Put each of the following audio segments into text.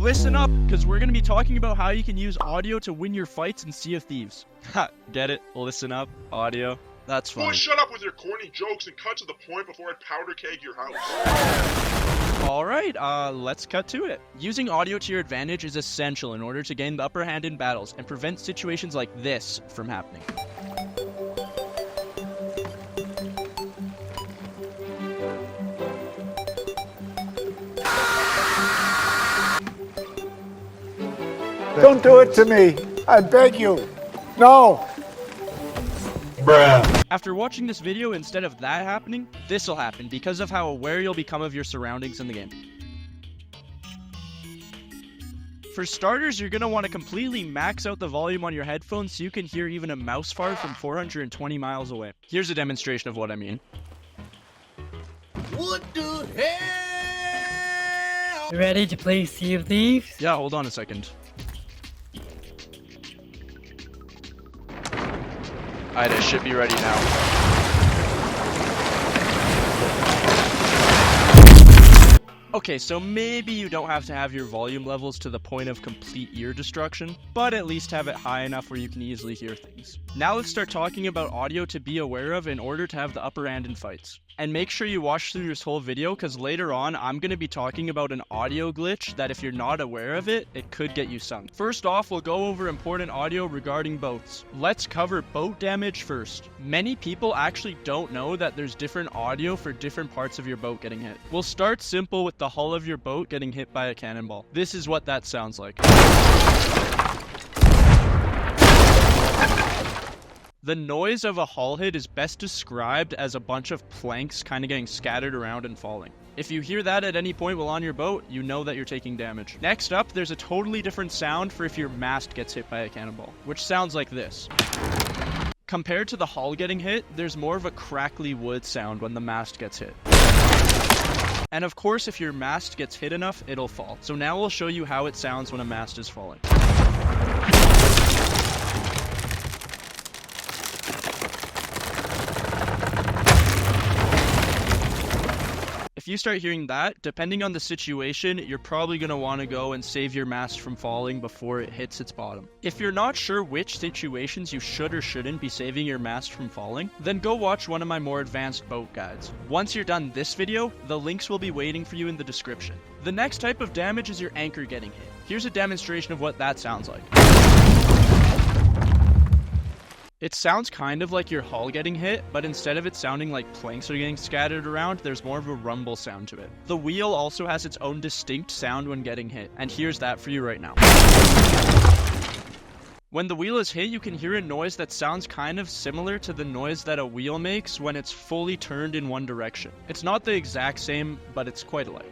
Listen up, because we're going to be talking about how you can use audio to win your fights in Sea of Thieves. Ha, get it? Listen up, audio. That's funny. Boy, shut up with your corny jokes and cut to the point before I powder keg your house. Alright, let's cut to it. Using audio to your advantage is essential in order to gain the upper hand in battles and prevent situations like this from happening. Don't do it to me. I beg you. No. Bruh. After watching this video, instead of that happening, this'll happen because of how aware you'll become of your surroundings in the game. For starters, you're going to want to completely max out the volume on your headphones so you can hear even a mouse fart from 420 miles away. Here's a demonstration of what I mean. What the hell? You ready to play Sea of Thieves? Yeah, hold on a second. Alright, it should be ready now. Okay, so maybe you don't have to have your volume levels to the point of complete ear destruction, but at least have it high enough where you can easily hear things. Now let's start talking about audio to be aware of in order to have the upper hand in fights. And make sure you watch through this whole video, because later on I'm going to be talking about an audio glitch that if you're not aware of it, it could get you sunk. First off, we'll go over important audio regarding boats. Let's cover boat damage first. Many people actually don't know that there's different audio for different parts of your boat getting hit. We'll start simple with the hull of your boat getting hit by a cannonball. This is what that sounds like. The noise of a hull hit is best described as a bunch of planks kind of getting scattered around and falling. If you hear that at any point while on your boat, you know that you're taking damage. Next up, there's a totally different sound for if your mast gets hit by a cannonball, which sounds like this. Compared to the hull getting hit, there's more of a crackly wood sound when the mast gets hit. And of course, if your mast gets hit enough, it'll fall. So now we'll show you how it sounds when a mast is falling. If you start hearing that, depending on the situation, you're probably going to want to go and save your mast from falling before it hits its bottom. If you're not sure which situations you should or shouldn't be saving your mast from falling, then go watch one of my more advanced boat guides. Once you're done this video, the links will be waiting for you in the description. The next type of damage is your anchor getting hit. Here's a demonstration of what that sounds like. It sounds kind of like your hull getting hit, but instead of it sounding like planks are getting scattered around, there's more of a rumble sound to it. The wheel also has its own distinct sound when getting hit, and here's that for you right now. When the wheel is hit, you can hear a noise that sounds kind of similar to the noise that a wheel makes when it's fully turned in one direction. It's not the exact same, but it's quite alike.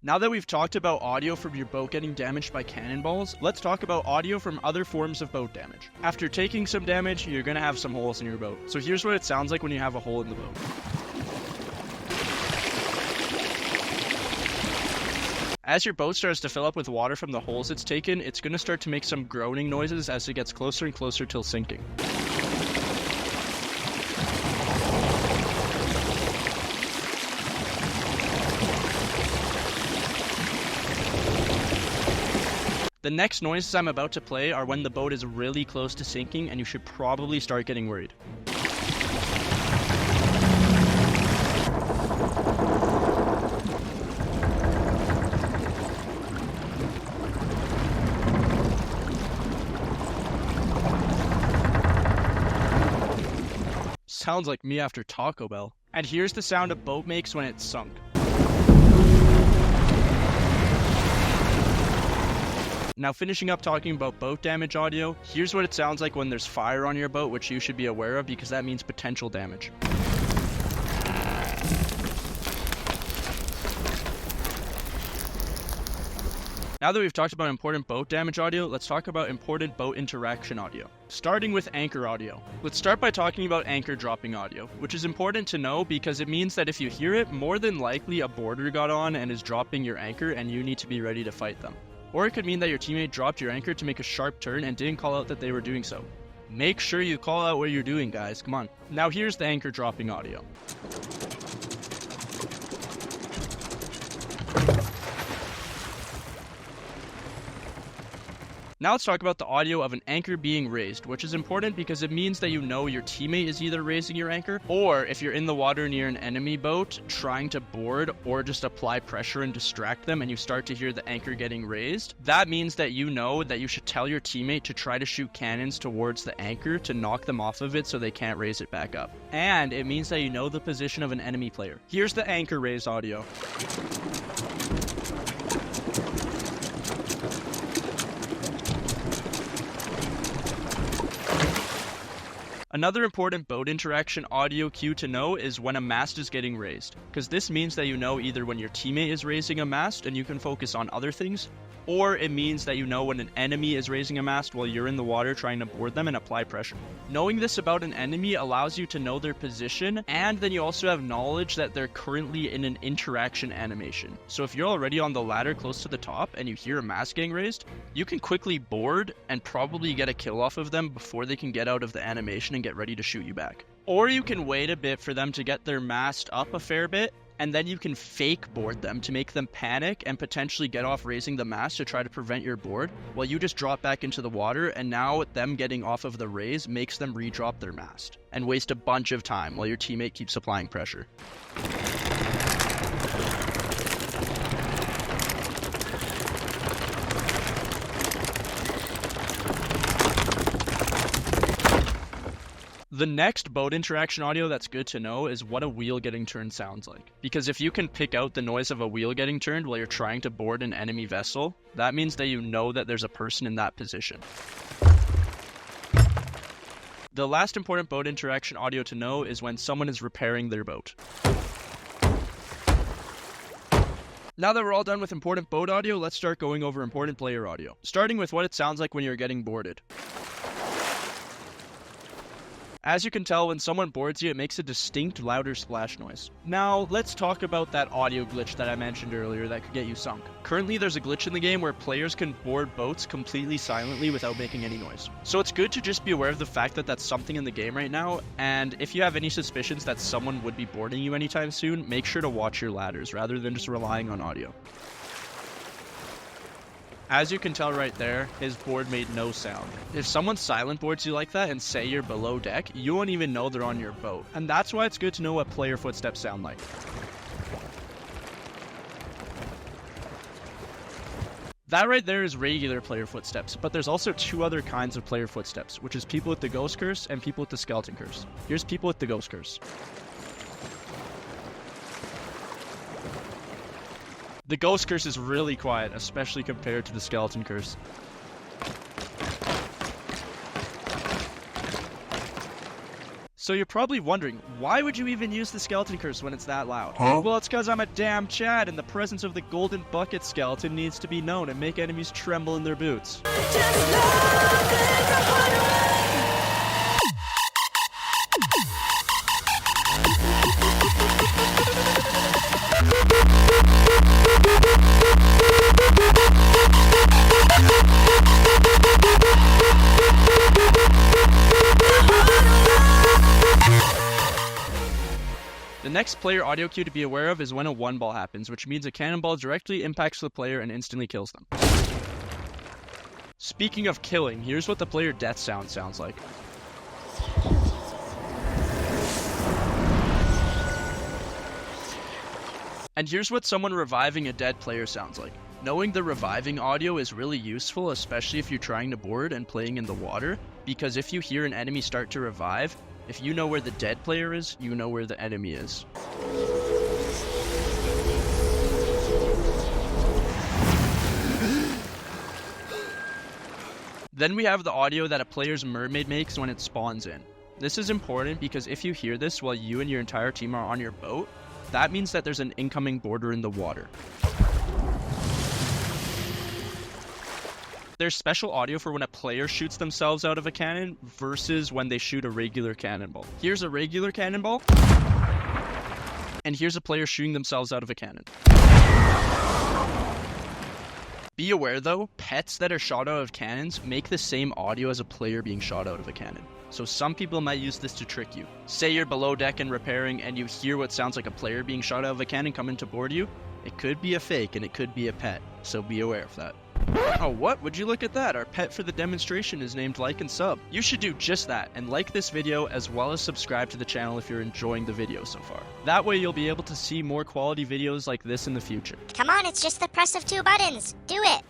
Now that we've talked about audio from your boat getting damaged by cannonballs, let's talk about audio from other forms of boat damage. After taking some damage, you're going to have some holes in your boat. So here's what it sounds like when you have a hole in the boat. As your boat starts to fill up with water from the holes it's taken, it's going to start to make some groaning noises as it gets closer and closer till sinking. The next noises I'm about to play are when the boat is really close to sinking and you should probably start getting worried. Sounds like me after Taco Bell. And here's the sound a boat makes when it's sunk. Now finishing up talking about boat damage audio, here's what it sounds like when there's fire on your boat, which you should be aware of because that means potential damage. Now that we've talked about important boat damage audio, let's talk about important boat interaction audio. Starting with anchor audio. Let's start by talking about anchor dropping audio, which is important to know because it means that if you hear it, more than likely a boarder got on and is dropping your anchor and you need to be ready to fight them. Or it could mean that your teammate dropped your anchor to make a sharp turn and didn't call out that they were doing so. Make sure you call out what you're doing, guys. Come on. Now here's the anchor dropping audio. Now let's talk about the audio of an anchor being raised, which is important because it means that you know your teammate is either raising your anchor, or if you're in the water near an enemy boat trying to board or just apply pressure and distract them and you start to hear the anchor getting raised, that means that you know that you should tell your teammate to try to shoot cannons towards the anchor to knock them off of it so they can't raise it back up. And it means that you know the position of an enemy player. Here's the anchor raise audio. Another important boat interaction audio cue to know is when a mast is getting raised, because this means that you know either when your teammate is raising a mast and you can focus on other things, or it means that you know when an enemy is raising a mast while you're in the water trying to board them and apply pressure. Knowing this about an enemy allows you to know their position, and then you also have knowledge that they're currently in an interaction animation. So if you're already on the ladder close to the top and you hear a mast getting raised, you can quickly board and probably get a kill off of them before they can get out of the animation and get ready to shoot you back. Or you can wait a bit for them to get their mast up a fair bit, and then you can fake board them to make them panic and potentially get off raising the mast to try to prevent your board, while you just drop back into the water, and now them getting off of the raise makes them redrop their mast and waste a bunch of time while your teammate keeps applying pressure. The next boat interaction audio that's good to know is what a wheel getting turned sounds like. Because if you can pick out the noise of a wheel getting turned while you're trying to board an enemy vessel, that means that you know that there's a person in that position. The last important boat interaction audio to know is when someone is repairing their boat. Now that we're all done with important boat audio, let's start going over important player audio. Starting with what it sounds like when you're getting boarded. As you can tell, when someone boards you, it makes a distinct, louder splash noise. Now, let's talk about that audio glitch that I mentioned earlier that could get you sunk. Currently, there's a glitch in the game where players can board boats completely silently without making any noise. So it's good to just be aware of the fact that that's something in the game right now, and if you have any suspicions that someone would be boarding you anytime soon, make sure to watch your ladders rather than just relying on audio. As you can tell right there, his board made no sound. If someone silent boards you like that and say you're below deck, you won't even know they're on your boat. And that's why it's good to know what player footsteps sound like. That right there is regular player footsteps, but there's also two other kinds of player footsteps, which is people with the ghost curse and people with the skeleton curse. Here's people with the ghost curse. The ghost curse is really quiet, especially compared to the skeleton curse. So you're probably wondering, why would you even use the skeleton curse when it's that loud? Huh? Well, it's because I'm a damn Chad, and the presence of the golden bucket skeleton needs to be known and make enemies tremble in their boots. The next player audio cue to be aware of is when a one ball happens, which means a cannonball directly impacts the player and instantly kills them. Speaking of killing, here's what the player death sound sounds like. And here's what someone reviving a dead player sounds like. Knowing the reviving audio is really useful, especially if you're trying to board and playing in the water, because if you hear an enemy start to revive, if you know where the dead player is, you know where the enemy is. Then we have the audio that a player's mermaid makes when it spawns in. This is important because if you hear this while you and your entire team are on your boat, that means that there's an incoming boarder in the water. There's special audio for when a player shoots themselves out of a cannon versus when they shoot a regular cannonball. Here's a regular cannonball, and here's a player shooting themselves out of a cannon. Be aware though, pets that are shot out of cannons make the same audio as a player being shot out of a cannon. So some people might use this to trick you. Say you're below deck and repairing and you hear what sounds like a player being shot out of a cannon coming to board you. It could be a fake and it could be a pet, so be aware of that. Oh, what? Would you look at that? Our pet for the demonstration is named Like and Sub. You should do just that and like this video as well as subscribe to the channel if you're enjoying the video so far. That way you'll be able to see more quality videos like this in the future. Come on, it's just the press of 2 buttons. Do it.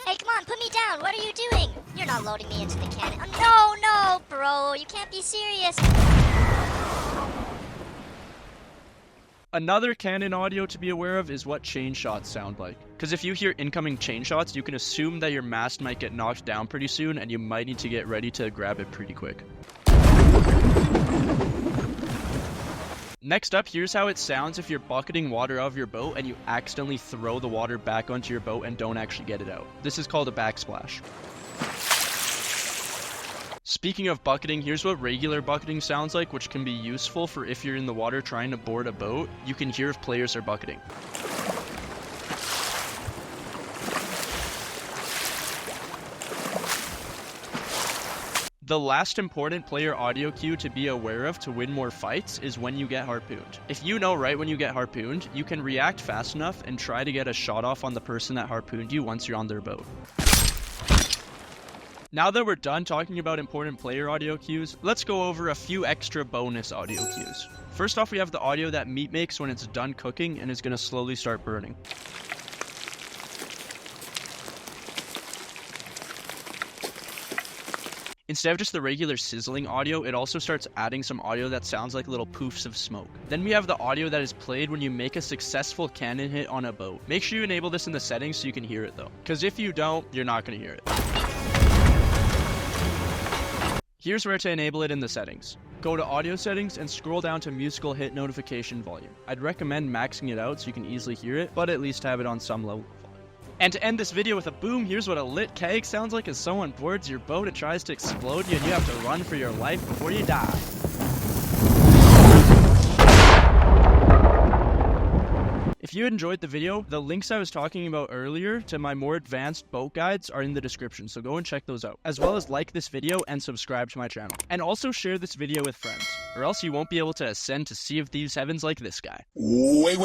Hey, come on, put me down. What are you doing? You're not loading me into the cannon. Oh, no, bro. You can't be serious. Another cannon audio to be aware of is what chainshots sound like. Because if you hear incoming chainshots, you can assume that your mast might get knocked down pretty soon and you might need to get ready to grab it pretty quick. Next up, here's how it sounds if you're bucketing water out of your boat and you accidentally throw the water back onto your boat and don't actually get it out. This is called a backsplash. Speaking of bucketing, here's what regular bucketing sounds like, which can be useful for if you're in the water trying to board a boat. You can hear if players are bucketing. The last important player audio cue to be aware of to win more fights is when you get harpooned. If you know right when you get harpooned, you can react fast enough and try to get a shot off on the person that harpooned you once you're on their boat. Now that we're done talking about important player audio cues, let's go over a few extra bonus audio cues. First off, we have the audio that meat makes when it's done cooking and is going to slowly start burning. Instead of just the regular sizzling audio, it also starts adding some audio that sounds like little poofs of smoke. Then we have the audio that is played when you make a successful cannon hit on a boat. Make sure you enable this in the settings so you can hear it though, because if you don't, you're not going to hear it. Here's where to enable it in the settings. Go to audio settings and scroll down to musical hit notification volume. I'd recommend maxing it out so you can easily hear it, but at least have it on some level. And to end this video with a boom, here's what a lit keg sounds like as someone boards your boat and tries to explode you and you have to run for your life before you die. If you enjoyed the video, the links I was talking about earlier to my more advanced boat guides are in the description, so go and check those out. As well as like this video and subscribe to my channel. And also share this video with friends, or else you won't be able to ascend to Sea of Thieves heavens like this guy. Wait.